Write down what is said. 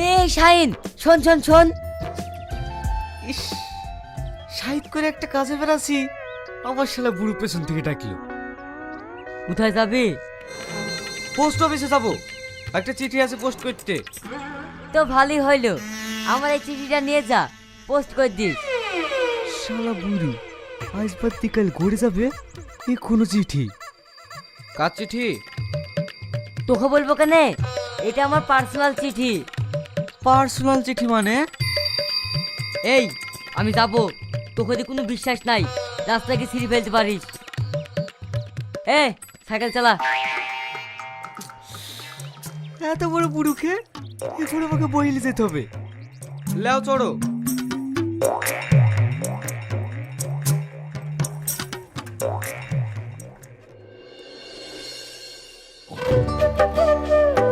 এ শাহিন, শোন শোন শোন। ইস, সাহিত্য করে একটা কাজে বেরাছি, আমার শালা বুড়ো পেছন থেকে ডাকলো। কোথায় যাবি? পোস্ট অফিসে যাবো, একটা চিঠি আছে পোস্ট করতে। তো ভালোই হইলো, আমার এই চিঠিটা নিয়ে যা, পোস্ট করে দিস। শালা বুড়ি আজ বাদ কাল ঘুরে যাবে, এ কোনো চিঠি? কার চিঠি? তোকে বলবো কেন? এটা আমার পার্সোনাল চিঠি। পার্সোনাল চিঠি মানে? এই, আমি যাবো, তোকে যদি কোনো বিশ্বাস নাই, রাস্তায় গিয়ে ছিঁড়ে ফেলতে পারিস। এ সাইকেল চালা। এত বড় বুড়ুকে এখন আমাকে বহিলে যেতে হবে। লেও চড়ো।